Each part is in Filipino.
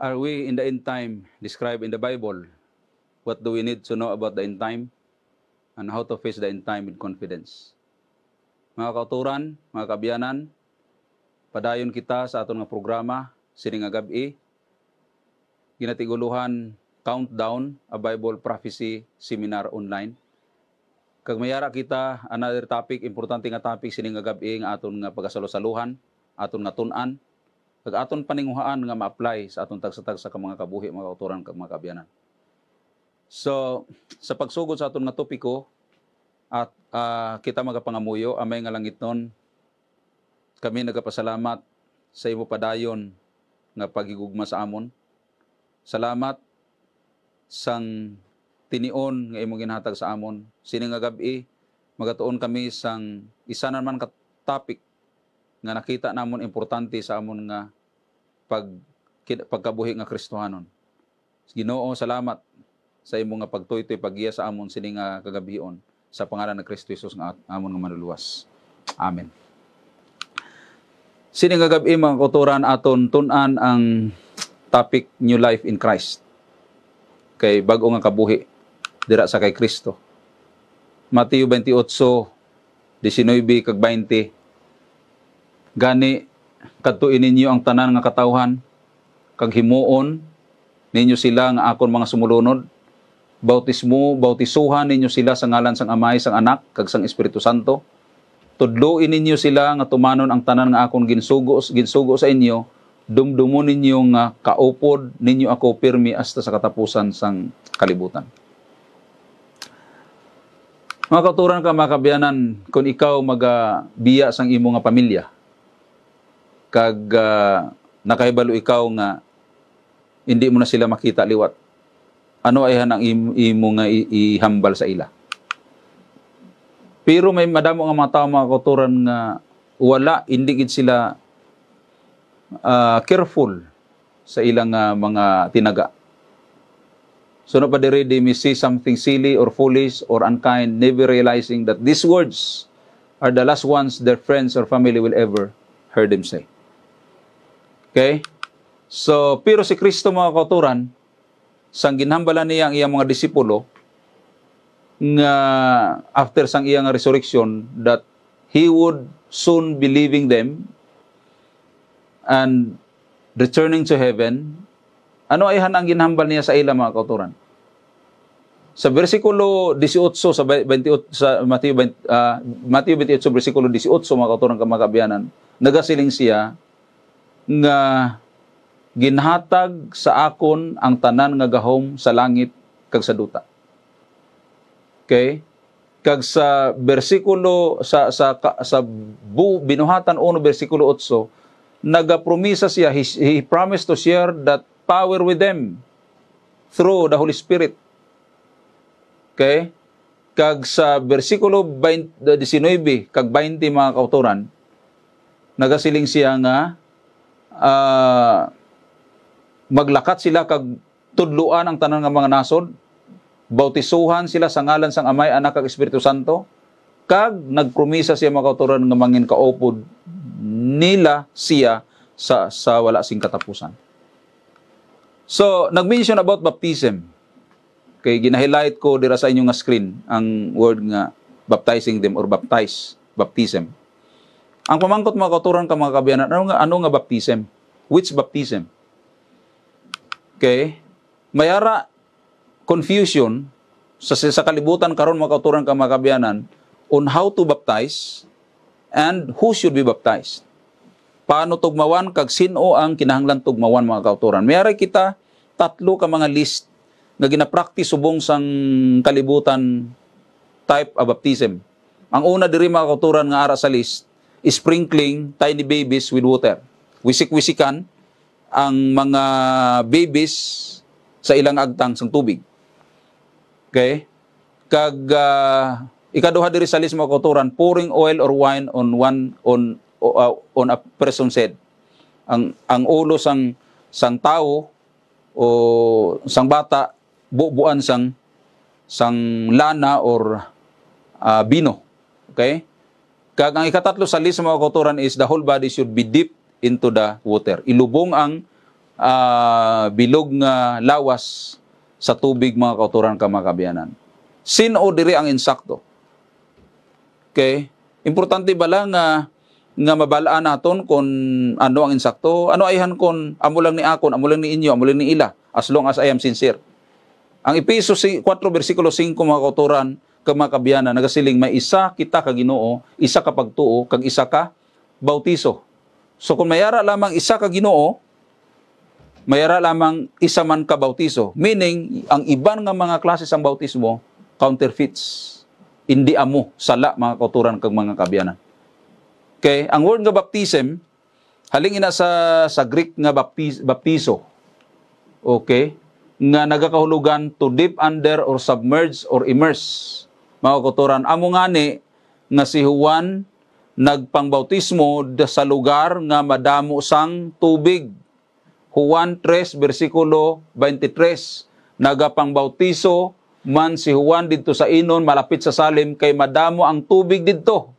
Are we in the end time described in the Bible? What do we need to know about the end time? And how to face the end time with confidence? Mga kauturan, mga kabiyanan, padayon kita sa aton nga programa, sining nga gabi, ginatiguluhan Countdown, a Bible Prophecy Seminar Online. Kag mayara kita, another topic, importante nga topic, sining nga gabi, nga aton nga pagasalusaluhan, aton nga tunan, kag aton paninguhaan nga ma-apply sa aton tagsa-tagsa ka mga kabuhi, mga kauturan, kag mga kabiyanan. So, sa pagsugod sa aton nga topiko, at kita magapangamuyo, amay nga langit nun, kami nagapasalamat sa imo padayon nga pagigugma sa amon. Salamat sang tinion nga imong ginhatag sa amon. Sini nga gabi, magatuon kami sang isa naman ka topic nga nakita namon importante sa amon nga pagkabuhi nga Kristohanon. Ginoo, salamat sa imong nga pagtuytoy paggiya sa amon sini nga kagabion sa pangalan ng Kristo Jesus nga amon nga manluluwas. Amen. Sini nga gabi mga kauturan aton tun-an ang topic New Life in Christ. Kay bag-o nga kabuhi dira sa kay Kristo. Mateo 28:19 kag 20. Gani kadtuin ninyo ang tanan nga katawhan kag himuon ninyo sila nga akon mga sumulunod. Bautisuhan ninyo sila sa ngalan sang Amay, sang Anak kag sang Espiritu Santo. Tudluin ninyo sila nga tumanon ang tanan nga akon ginsugo sa inyo. Dumdumon ninyo nga kaupod ninyo ako pirmi hasta sa katapusan sang kalibutan. Mga kauturan ka, mga kabiyanan, kung ikaw magabiya sang imo nga pamilya, kag nakahibalo ikaw nga hindi mo na sila makita liwat, ano ay hanang imo nga ihambal sa ila? Pero may madamo nga mga tao, mga kauturan nga wala, hindi gid sila careful sa ilang mga tinaga. So na pa diri they may say something silly or foolish or unkind, never realizing that these words are the last ones their friends or family will ever hear them say. Okay? So, pero si Kristo, mga kauturan, sang ginhambalan niya ang iyang mga disipulo, nga after sang iyang resurrection, that He would soon be leaving them and returning to heaven. Ano ay hanang ginhambal niya sa ila, mga kauturan? Sa versikulo 18 sa 28 sa Mateo 28 versikulo 18, mga kauturan ka mga kabiyanan, nagasiling siya nga ginhatag sa akon ang tanan nga gahom sa langit kag sa duta. Okay? Kag sa bersikulo sa binuhatan 1 bersikulo 8, nagapromisa siya, he promised to share that power with them through the Holy Spirit. Okay? Kag sa bersikulo 19 kag 20, mga kauturan, nagasiling siya nga maglakat sila kag tudluan ang tanan nga mga nasod, bautisuhan sila sa ngalan sang Amay, Anak kag Espiritu Santo, kag nagpromisa siya, mga kauturan, nga mangin kaupod nila siya sa wala sing katapusan. So, nag-mention about baptism. Kay gina-highlight ko dira sa inyong screen ang word nga baptizing them or baptize, baptism. Ang pamangkot, mga kauturan ka, mga kabiyanan, ano nga baptism? Which baptism? Okay? Mayara confusion sa kalibutan karon, mga kauturan ka, mga kabiyanan, on how to baptize and who should be baptized. Paano tugmawan kag sino ang kinahanglan tugmawan, mga kauturan. Mayari kita tatlo ka mga list nga gina-practice subong sang kalibutan type of baptism. Ang una diri, mga kauturan, nga ara sa list, sprinkling tiny babies with water. Wisik-wisikan ang mga babies sa ilang agtang sang tubig. Okay? Kag ikaduha diri sa list, mga kauturan, pouring oil or wine on a person's head. Ang ulo sang tao o sang bata bubuan sang lana or bino. Okay? Kag ang ikatatlo sa list, mga kauturan, is the whole body should be dipped into the water. Ilubong ang bilog nga lawas sa tubig mga kauturan ka mga kabiyanan. Sin o diri ang insakto. Okay? Importante bala nga mabalaan naton kung ano ang insakto, ano ayhan kon amo lang ni akon, amo lang ni inyo, amo lang ni ila, as long as I am sincere. Ang Efeso 4 versikulo 5 mga kauturan kag mga kabiyanan nagasiling may isa kita ka Ginoo, isa ka pagtuo, kag isa ka bautiso. So kung mayara lamang isa ka Ginoo, mayara lamang isa man ka bautiso. Meaning ang iban nga mga klase sang bautismo counterfeits. Hindi amo sala mga kauturan kag mga kabiyanan. Okay, ang word nga baptism haling ina sa Greek nga baptizo. Okay? Nga nagakahulugan to dip under or submerge or immerse. Mga kauturan, amo ngani nga si Juan nagpangbautismo sa lugar nga madamo sang tubig. Juan 3 versikulo 23, nagapangbautiso man si Juan didto sa inon malapit sa Salim kay madamo ang tubig didto.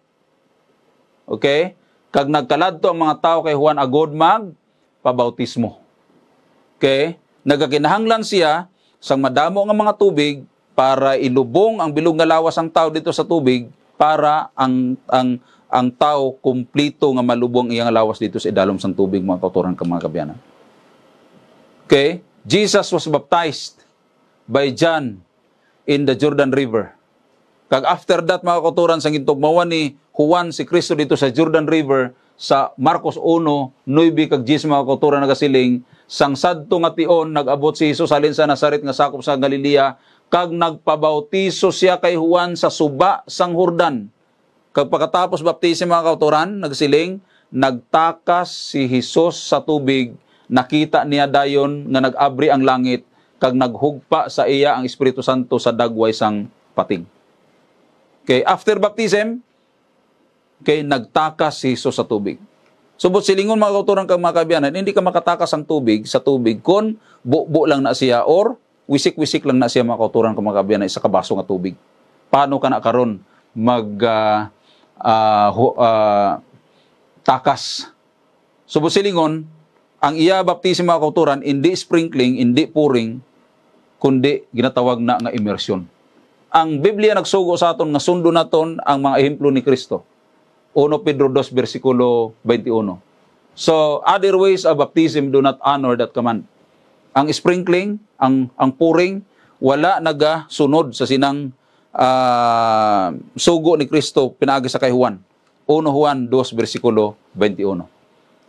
Okay? Kag nagkaladto ang mga tao kay Juan agod pabautismo. Okay? Nagakinahanglan siya sang madamo nga mga tubig para ilubong ang bilog nga lawas ang tao dito sa tubig para ang tao kumplito nga malubong iyang lawas dito sa idalom sang tubig mga kauturan ka mga kabiyanan. Okay? Jesus was baptized by John in the Jordan River. Kag after that mga kauturan sang gintugmawan ni Juan si Kristo dito sa Jordan River sa Marcos 1:9 kag 10 mga kauturan nagasiling sang sadto nga tion nag-abot si Jesus halin sa Nazaret nga sakop sa Galilea kag nagpabautiso siya kay Juan sa suba sang Jordan. Kag pagkatapos baptismo mga kauturan nagsiling nagtakas si Jesus sa tubig, nakita niya dayon nga nag-abri ang langit kag naghugpa sa iya ang Espiritu Santo sa dagway sang pating. Okay, after baptism, okay, nagtakas si Jesus sa tubig. Subot silingon mga kauturan kang mga kabiyanan, hindi ka makatakas ang tubig sa tubig kung buo lang na siya or wisik-wisik lang na siya mga kauturan kang mga kabiyanan isa kabaso nga tubig. Paano ka na karon takas? Subot silingon, ang iya baptismo mga kauturan, hindi sprinkling, hindi pouring, kundi ginatawag na nga immersion. Ang Biblia nagsugo sa aton nga sundo naton ang mga ehemplo ni Kristo. 1 Pedro 2 versikulo 21. So, other ways of baptism do not honor that command. Ang sprinkling, ang pouring, wala nagasunod sa sinang sugo ni Kristo pinaagi sa kay Juan. 1 Juan 2 versikulo 21.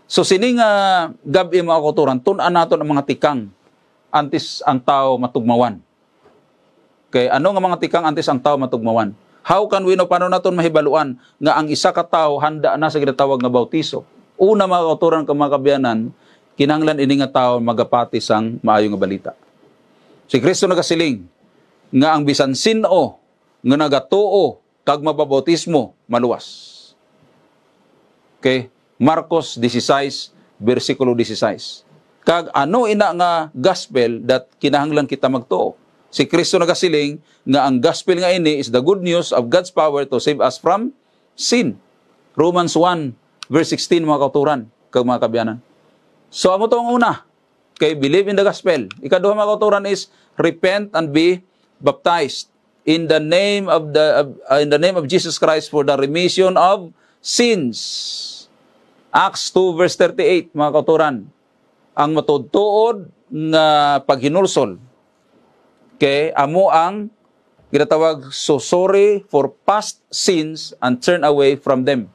So, sining gabi mga kauturan, tun-an naton ang mga tikang antes ang tao matugmawan. Okay, ano nga mga tikang antes ang tao matugmawan? How can we know paano naton mahibaluan nga ang isa ka tawo handa na sa ginatawag nga bautiso? Una mga kauturan ka mga kabiyanan, kinahanglan ini nga tawo magapati sang maayo nga balita. Si Kristo nagasiling nga ang bisan sino nga nagatuo kag mababautismo maluwas. Okay, Marcos 16 versikulo 16. Kag ano ina nga gospel that kinahanglan kita magtuo? Si Kristo nagasiling nga ang gospel nga ini is the good news of God's power to save us from sin. Romans 1 verse 16 mga kauturan kag mga kabiyanan. So amo to ang una, kay believe in the gospel. Ikaduha mga kauturan is repent and be baptized in the name of Jesus Christ for the remission of sins. Acts 2 verse 38 mga kauturan. Ang matudtuod nga paghinulsol. Okay, amo ang ginatawag so sorry for past sins and turn away from them.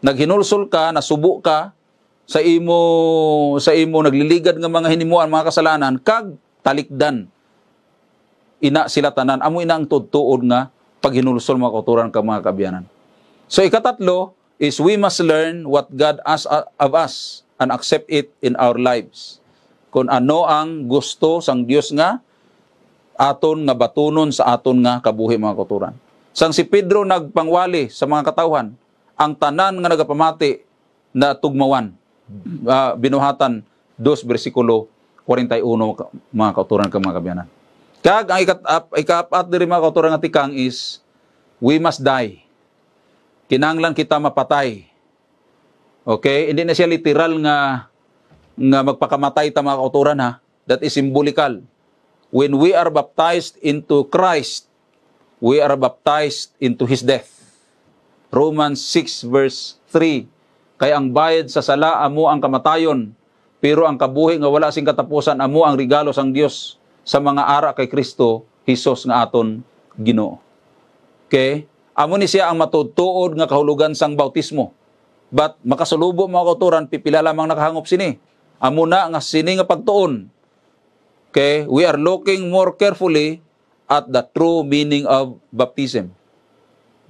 Naghinulsol ka, nasubo ka sa imo nagliligad nga mga hinimuan, mga kasalanan kag talikdan. Ina sila tanan, amo ina ang tudtuod nga paghinulsol mga kauturan kag mga kabiyanan. So ikatatlo is we must learn what God asks of us and accept it in our lives. Kung ano ang gusto sang Dios nga aton nga batunon sa aton nga kabuhi mga kauturan. Sang si Pedro nagpangwali sa mga katawhan, ang tanan nga nagapamati na tugmawan, binuhatan 2 versikulo 41 mga kauturan kag mga kabiyanan. Kag ang ikapat diri mga kauturan nga tikang is we must die. Kinahanglan kita mapatay. Okay, hindi na siya literal nga nga magpakamatay ta mga kauturan ha. That is symbolical. When we are baptized into Christ, we are baptized into His death. Romans 6 verse 3. Kaya ang bayad sa sala amo ang kamatayon, pero ang kabuhi nga wala sing katapusan amo ang regalo sang Dios sa mga ara kay Kristo Hesus nga aton Ginoo. Okay? Amo ni siya ang matutuod nga kahulugan sang bautismo. But makasulubo mga kauturan, pipila lamang nakahangop sini. Amo na nga sini nga pagtuon. Okay? We are looking more carefully at the true meaning of baptism.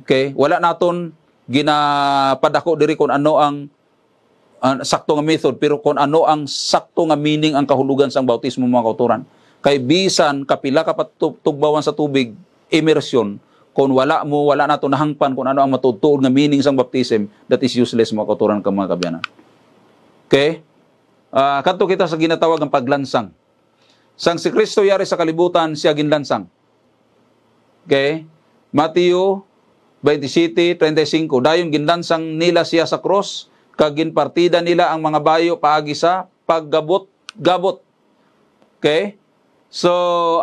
Okay? Wala naton ginapadako diri kung ano ang sakto nga method, pero kung ano ang sakto nga meaning ang kahulugan sang bautismo mga kauturan. Kay bisan kapila ka patugbawan sa tubig, immersion, kung wala nato nahangpan kung ano ang matutuod nga meaning sang baptism, that is useless mga kauturan ka mga kabyanan. Okay? Kadto kita sa ginatawag ang paglansang. Sang si Kristo yari sa kalibutan, siya ginlansang. Okay? Mateo 27:35, dayon ginlansang nila siya sa cross, kag ginpartida nila ang mga bayo paagi sa paggabot-gabot. Okay? So,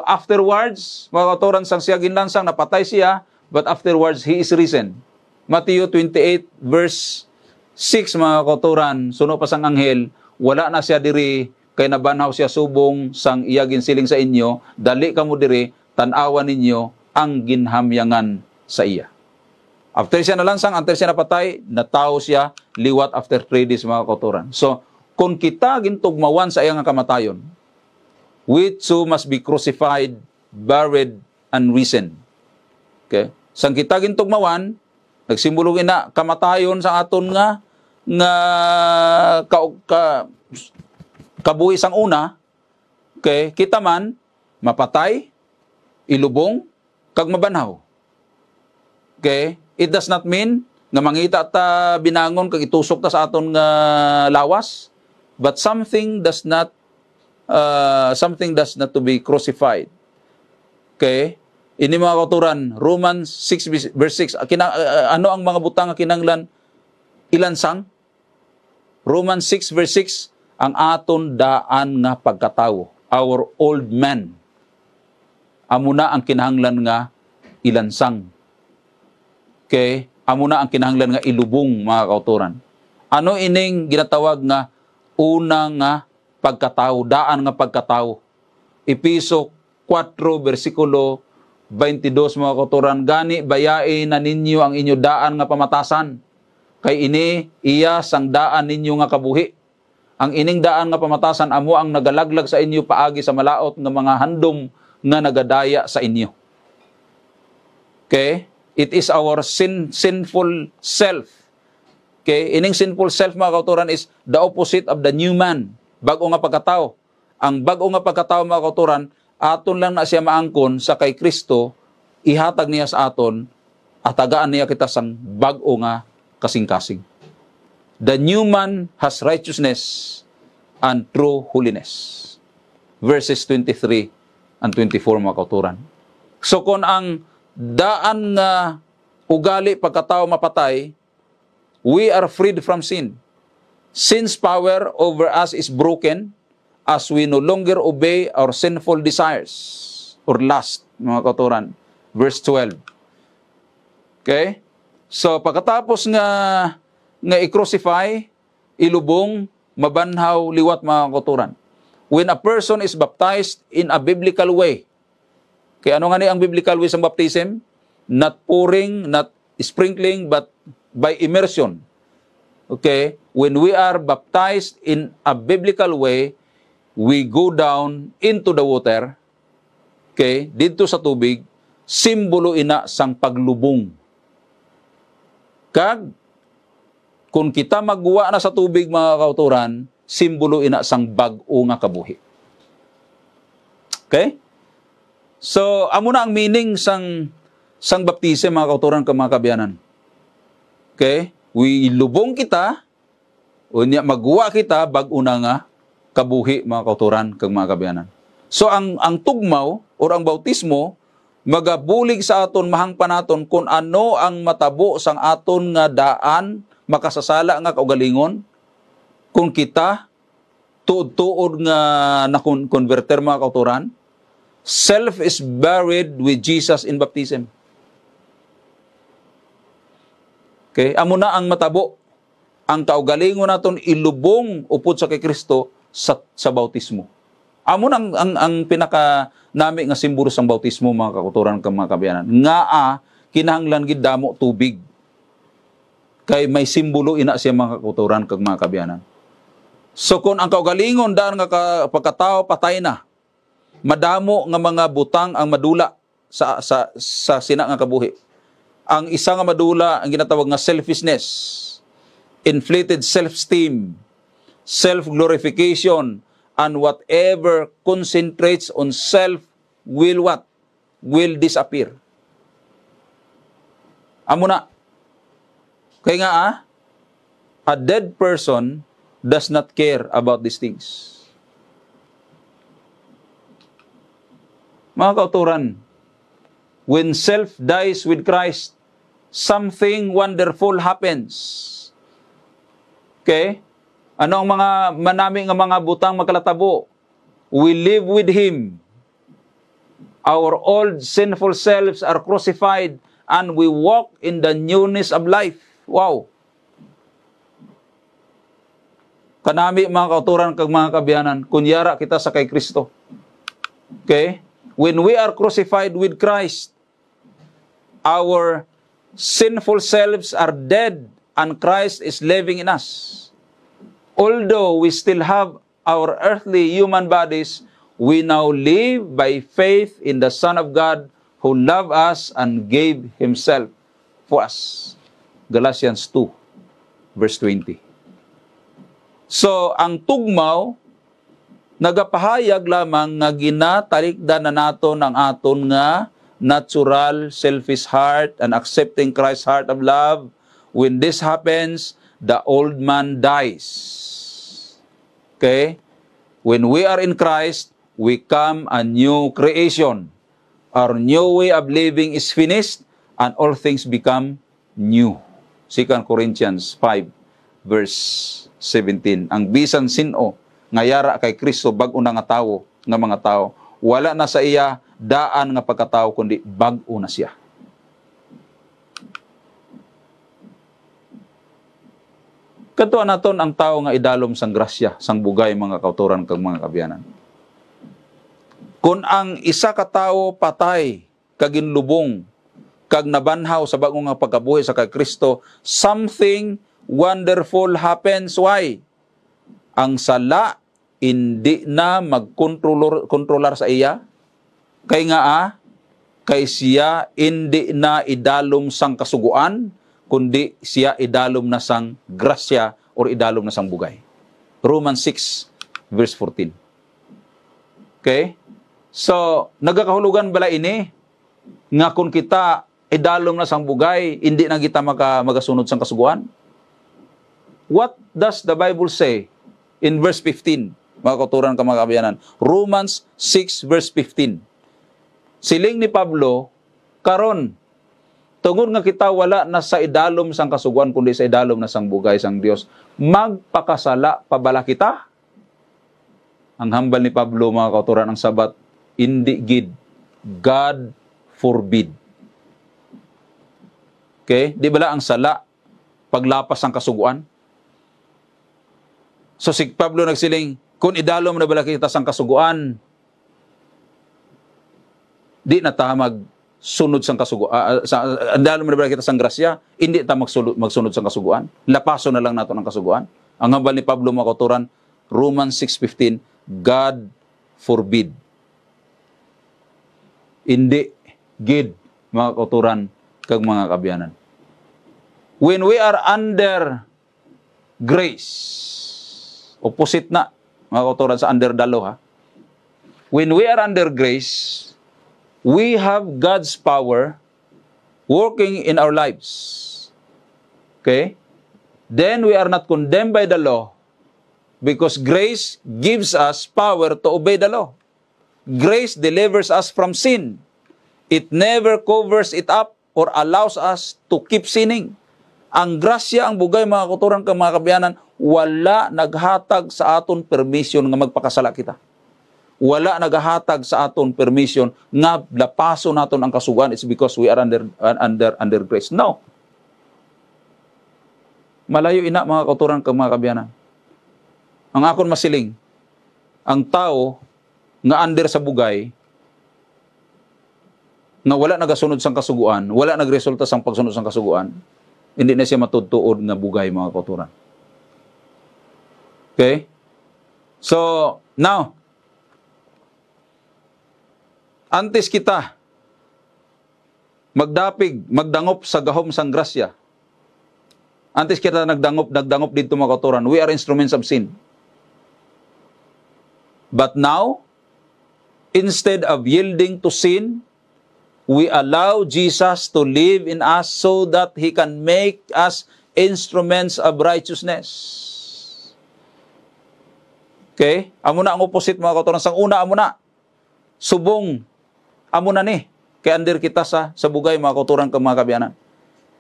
afterwards, mga kauturan, sang siya ginlansang, napatay siya, but afterwards, He is risen. Mateo 28 verse 6, mga kauturan, suno pa sang anghel, wala na siya diri, kay nabanhaw siya subong sang iya ginsiling sa inyo, dali kamo diri, tan-awan ninyo ang ginhamyangan sa iya. After siya nalansang, after siya napatay, natao siya, liwat after 3 days, mga kauturan. So, kung kita gintugmawan sa iyang kamatayon, we too must be crucified, buried, and risen. Okay? Sang kita gintugmawan, nagsimbolo ina kamatayon sa aton nga kabuhi sang una, okay? Kita man mapatay, ilubong, kag mabanhaw. Okay? It does not mean nga mangita ta binangon kag itusok ta sa aton nga lawas, but something does not to be crucified. Okay? Ini mga kauturan, Romans 6 verse 6. Ano ang mga butang nga kinanglan ilansang? Romans 6 verse 6, ang aton daan nga pagkatawo, our old man. Amo na ang kinahanglan nga ilansang. Okay? Amo na ang kinahanglan nga ilubong, mga kauturan. Ano ining ginatawag nga una nga pagkatao, daan nga pagkatao? Episo 4 versikulo 22, mga kauturan, gani bayain na ninyo ang inyo daan nga pamatasan, kay ini iya sang daan ninyo nga kabuhi. Ang ining daan nga pamatasan amo ang nagalaglag sa inyo paagi sa malaot nga mga handom nga nagadaya sa inyo. Okay? It is our sinful self. Okay? Ining sinful self, mga kauturan, is the opposite of the new man. Bago nga pagkatao. Ang bago nga pagkatao, mga kauturan, aton lang na siya maangkon sa kay Kristo, ihatag niya sa aton, at tagaan niya kita sang bago nga kasing-kasing. The new man has righteousness and true holiness. Verses 23 and 24, mga kauturan. So kung ang daan nga ugali pagkatao mapatay, we are freed from sin. Sin's power over us is broken as we no longer obey our sinful desires or lust, mga kauturan. Verse 12. Okay? So pagkatapos nga i-crucify, ilubong, mabanhaw, liwat, mga kauturan. When a person is baptized in a biblical way, kaya ano nga ni ang biblical way sa baptism? Not pouring, not sprinkling, but by immersion. Okay? When we are baptized in a biblical way, we go down into the water, okay, dito sa tubig, simbolo ina sang paglubong. Kag, kung kita magwa na sa tubig, mga kauturan, simbolo ina sang bag-o nga kabuhi. Okay? So, amo na ang meaning sang baptism, mga kauturan, mga kabyanan. Okay? Lubong kita, unya magwa kita, bag-o na nga kabuhi, mga kauturan, mga kabyanan. So, ang tugmaw, o ang bautismo, magabulig sa aton, mahangpan naton, kung ano ang matabo sang aton nga daan, makasasala nga kaugalingon, kung kita tuod-tuod nga na-converter mga kauturan, self is buried with Jesus in baptism. Okay? Amo na ang matabo. Ang kaugalingon naton ilubong upod sa kay Kristo sa bautismo. Amo na ang pinaka nami nga simbolo sang bautismo mga kauturan kang mga kabiyanan. Nga kinahanglan gid damo tubig. Kay may simbolo ina siya mga kauturan kang mga kabiyanan. So kung ang kaugalingon daan nga pagkatao patay na, madamo nga mga butang ang madula sa sina nga kabuhi. Ang isa nga madula ang ginatawag nga selfishness, inflated self-esteem, self-glorification, and whatever concentrates on self will what? Will disappear. Amo na. Kaya nga a dead person does not care about these things. Mga kauturan, when self dies with Christ, something wonderful happens. Okay? Ano ang mga manami nga mga butang magkalatabo? We live with Him. Our old sinful selves are crucified and we walk in the newness of life. Wow! Kanami mga kauturan kag mga kabiyanan, kunyara kita sa kay Kristo. Okay? When we are crucified with Christ, our sinful selves are dead and Christ is living in us. Although we still have our earthly human bodies, we now live by faith in the Son of God who loved us and gave Himself for us. Galatians 2, verse 20. So, ang tugmaw, nagapahayag lamang nga ginatalikdan na nato ng aton nga natural, selfish heart and accepting Christ's heart of love. When this happens, the old man dies. Okay? When we are in Christ, we come a new creation. Our new way of living is finished and all things become new. 2 Corinthians 5, verse 17. Ang bisan sino nga yara kay Kristo bag-o na nga tawo nga mga tao, wala na sa iya daan nga pagkatao kundi bag-o na siya. Kadto naton ang tao nga idalom sang grasya, sang bugay mga kauturan kag mga kabiyanan. Kung ang isa ka tawo patay kag ginlubong kag nabanhaw sa bag-o nga pagkabuhi sa kay Kristo, something wonderful happens. Why? Ang sala hindi na magkontrolar sa iya. Kay nga kay siya hindi na idalom sang kasuguan, kundi siya idalom na sang grasya or idalom na sang bugay. Romans 6, verse 14. Okay? So, nagakahulugan bala ini nga kung kita idalom na sang bugay, hindi na kita magasunod sang kasuguan? What does the Bible say in verse 15? Mga kauturan ka mga kabiyanan. Romans 6 verse 15. Siling ni Pablo, karon, tungod nga kita wala na sa idalom sang kasuguan, kundi sa idalom na sang bugay sang Dios, magpakasala pabala kita? Ang hambal ni Pablo, mga kauturan, ang sabat, hindi gid. God forbid. Okay? Di bala ang sala, paglapas ang kasuguan? So si Pablo nagsiling, kung idalom na bala kita sang kasuguan, di na ta magsunod sang kasuguan, idalom na bala kita sang grasya, hindi ta magsunod sang kasuguan. Lapaso na lang nato ang kasuguan. Ang hambal ni Pablo mga kauturan, Romans 6:15, God forbid. Hindi gid mga kauturan kag mga kabiyanan. When we are under grace, opposite na, mga kauturan sa under the law, ha? When we are under grace, we have God's power working in our lives. Okay? Then we are not condemned by the law because grace gives us power to obey the law. Grace delivers us from sin. It never covers it up or allows us to keep sinning. Ang grasya, ang bugay, mga kauturan kang mga kabiyanan, wala naghatag sa aton permission nga magpakasala kita. Wala naghatag sa aton permission nga lapaso naton ang kasugan. It's because we are under grace. No. Malayo ina mga kauturan kag mga kabyanan. Ang akon masiling, ang tao nga under sa bugay, nga wala nagasunod sang kasuguan, wala nagresulta sang pagsunod sang kasuguan, hindi na siya matudtuod nga bugay mga kauturan. Okay? So, now, antes kita magdangop sa gahom sang grasya, antes kita nagdangop dito mga kauturan, we are instruments of sin. But now, instead of yielding to sin, we allow Jesus to live in us so that He can make us instruments of righteousness. Okay? Amo na ang opposite mga kauturan. Sang una, amo na. Subong. Amo na ni. Kaya under kita sa bugay mga kauturan kag mga kabyanan.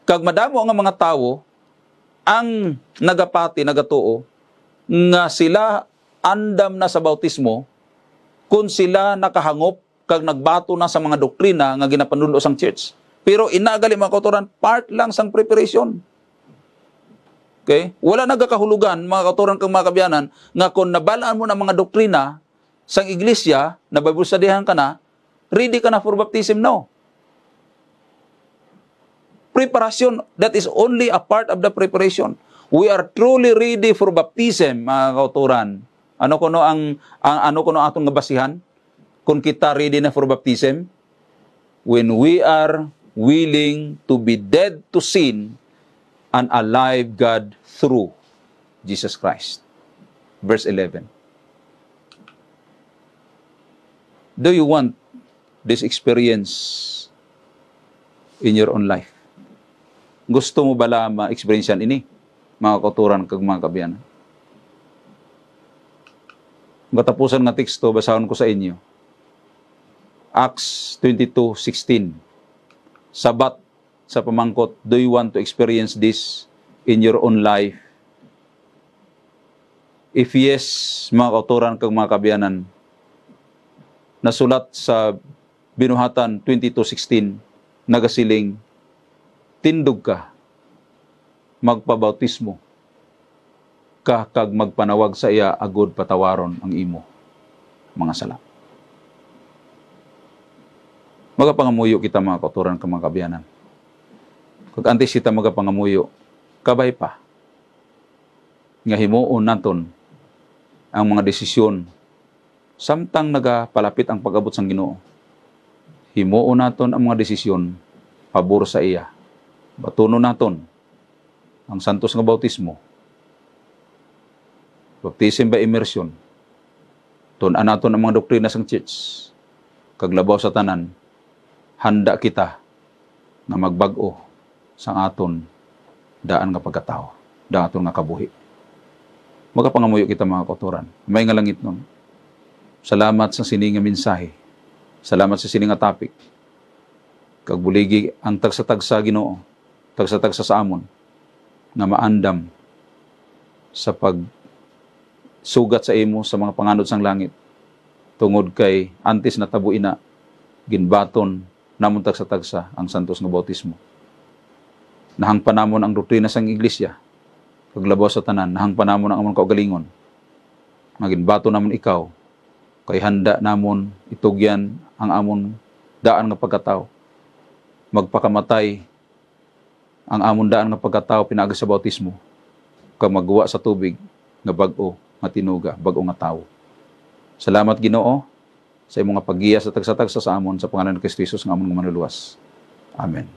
Kag madamo nga mga tao, ang nagapati, nagatuo, nga sila andam na sa bautismo, kung sila nakahangop, kag nagbato na sa mga doktrina nga ginapanulo sang church. Pero inagali mga kauturan, part lang sang preparation. Okay? Wala nagakahulugan, mga kauturan kang mga kabyanan, nga kung nabalaan mo ng mga doktrina sang iglesia, nababusadihan ka na, ready ka na for baptism? No. Preparation, that is only a part of the preparation. We are truly ready for baptism, mga kauturan. Ano kuno ang atong basihan? Kung kita ready na for baptism, when we are willing to be dead to sin and alive God through Jesus Christ. Verse 11. Do you want this experience in your own life? Gusto mo bala ma-experience yan ini? Mga kauturan kag mga kabyanan. Katapusan nga teksto, basahon ko sa inyo. Acts 22:16. Sabat sa pamangkot, do you want to experience this in your own life? If yes, mga kauturan kag mga kabyanan, nasulat sa Binuhatan 22:16, nagasiling, tindog ka, magpabautismo, ka kag magpanawag sa iya agud patawaron ang imo mga sala. Magapangamuyo kita mga kauturan kag mga kabyanan. Kag antes kita magapangamuyo, kabay pa nga himuon naton ang mga desisyon samtang nagapalapit ang pag-abot sang Ginoo. Himuon naton ang mga desisyon pabor sa iya. Batunon naton ang santos nga bautismo, baptism by immersion. Tun-an naton ang mga doktrina sang church. Kaglabaw sa tanan, handa kita na magbag-o sang aton daan nga pagkatao, daan aton nga kabuhi. Magapangamuyo kita mga kauturan. May nga langit nun. Salamat sa sining nga mensahe. Salamat sa sining nga topic. Kagbuligi ang tagsa-tagsa Ginoo, tagsa-tagsa sa amon, na maandam sa sugat sa imo sa mga panganod sang langit tungod kay antes na tabuin na ginbaton namon tagsa-tagsa ang santos nga bautismo. Nahang panamon ang doktrina sang iglesia, paglabaw sa tanan, nahang panamon ang amon kaugalingon, nga ginbaton namon ikaw kay handa namon itugyan ang amon daan nga pagkatao, magpakamatay ang amon daan nga pagkatao pinaagi sa bautismo, kag magwa sa tubig nga bag-o nga tinuga, bag-o nga tawo. Salamat Ginoo sa imong nga paggiya sa tagsa-tagsa sa amon sa pangalan ni Kristo Jesus nga amon nga manluluwas. Amen.